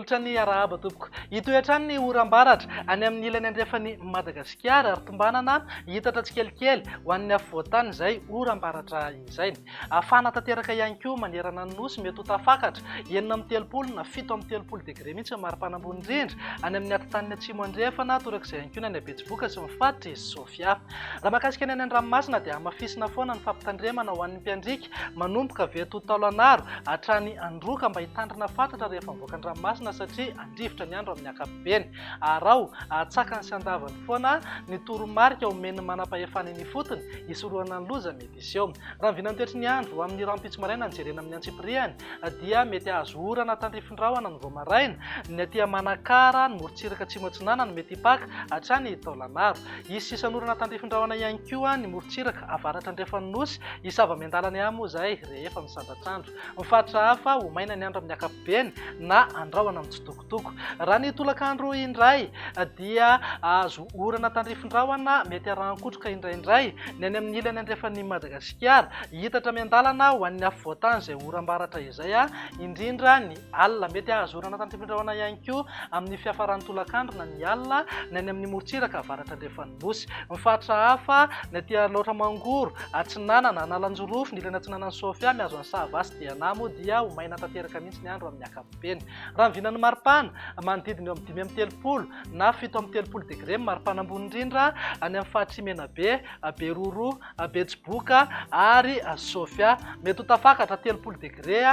Olatra ny arahaba tompoko. Itoetra ny oram-baratra any amin'ny ilany andrefany Madagasikara ary tombanana hitatra tsikelikely ho an'ny afovoantany izay oram-baratra izay. Afana tanteraka ihany koa manerana ny nosy mety ho tafakatra 7 na 7 degré mihitsy maripana ambony indrindra any amin'ny atotan'ny atsimo andrefana torak'izay ihany koa ny any Betsiboka sy ny faritra Sofia. Raha mahakasika ny any an-dranomasina dia hamafisina foana ny fampitandremana ho an'ny mpiandrika manomboka avy eto Taolagnaro hatrany Androka mba hitandrina fatratra rehefa mivoaka ny ranomasina satria andrivotra ny andro amin'ny ankapobeny. Arao atsakany sy andavany foana ny toromarika omeny manam-pahefana ny fotony isorohana ny loza mety iseho. Raha vinany toetry ny andro amin'ny rampitso maraina nijerena amin'ny Antsipriany dia mety azo orana tandrifindrahona ny Voamaraina, ny aty Manakara, ny morontsiraka atsimo atsinana ny mety hipaka hatrany Taolagnaro. Isy sisan'orana tandrifindrahona ihany koa ny morontsiraka avaratra andrefany nosy isava miandalany ihany moa izay rehefa misandratr'andro. Ny faritra hafa ho maina ny andro amin'ny ankapobeny na andrahona mitsitokotoko. Raha ny tolakandro indray dia azo orana tandrifindrahona mety arahan-kotroka indraindray ny any amin'ny ilany andrefany Madagasikara hitatra miandalana ho an'ny afovoantany izay oram-baratra izay indrindra ny alina mety azo orana tandrifindrahona ihany koa amin'ny fiafaran'ny tolakandro na ny alina ny any amin'ny morontsiraka avaratra andrefany nosy. Ny faritra hafa ny aty Laotra Mangoro, Atsinanana, Analanjorofo, ny ilany atsinanan'ny Sofia miazo ny Savasy dia namo dia ho maina tanteraka mihitsy ny andro amin'ny ankapobeny. Raha ny vinan'ny maripana manodidina eo amin'ny 5 na 7 degré maripana ambony indrindra any amin'ny faritra Menabe, Beroro, Betsiboka ary Sofia. Mety ho tafakatra 30 degré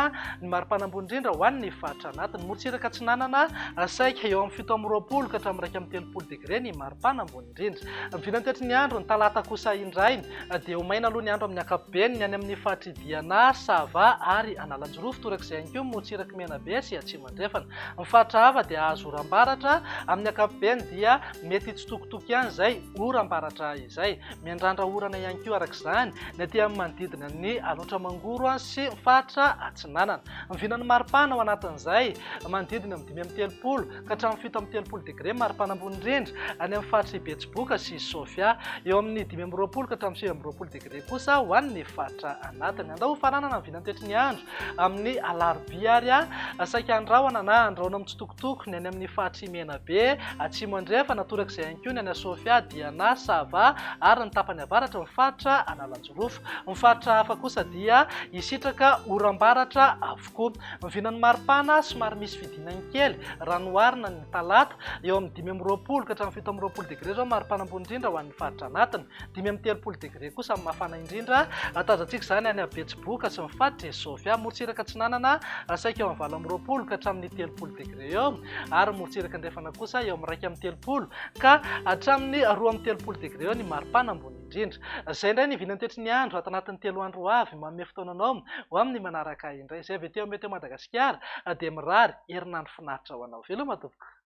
ny maripana ambony indrindra ho an'ny faritra anatiny. Morontsiraka Atsinanana saika eo amin'ny 7 ka hatramin'ny 30 degré ny maripana ambony indrindra. Vinany toetry ny andro ny talata kosa indray dia ho maina aloha ny andro amin'ny ankapobeny ny any amin'ny faritra Diana, Sava ary Analanjorofo torak'izay ihany koa morontsiraka Menabe sy atsimo andrefana. Ny faritra hafa dia azo oram-baratra amin'ny ankapobeny dia mety hitsitokotoko ihany izay oram-baratra izay. Miandrandra orana ihany koa arak'izany ny aty amin'ny manodidina ny Laotra Mangoro sy ny faritra Atsinanana. Ny vinan'ny maripana ao anatin'izay manodidina amin'ny 5 ka hatramin'ny 7 degré maripana ambony indrindra any amin'ny faritra Betsiboka sy Sofia. Eo amin'ny 20 ka hatramin'ny 20 degré kosa ho an'ny faritra anatiny. Andao faranana ny vinany toetry ny andro amin'ny alarobia ary saika andrahona na andrahona mitsitokotoko ny any amin'ny faritra Menabe, atsimo andrefana torak'izay ihany koa ny any Sofia, Diana, Sava ary ny tapany avaratra ny faritra Analanjorofo. Ny faritra hafa kosa dia hisitraka oram-baratra avokoa. Ny vinan'ny maripana somary misy fidinany kely raha noharina ny talata eo amin'ny 20 ka hatramin'ny 17 degré zao maripana ambony indrindra ho an'ny faritra anatiny. 30 degré kosa amin'ny mafana indrindra tazantsika izany any Betsiboka sy ny faritra Sofia. Morontsiraka Atsinanana saika eo amin'ny 20 ka hatramin'ny 30 degré eo ary morontsiraka andrefana kosa eo amin'ny 30 ka hatramin'ny 30 degré eo ny maripana ambony indrindra. Izay indray ny vinany toetry ny andro ato anatin'ny 3 andro avy manome fotoananao ho amin'ny manaraka indray. Izay avy teo mety Madagasikara dia mirary herinandro finaritra ho anao. Veloma tompoko.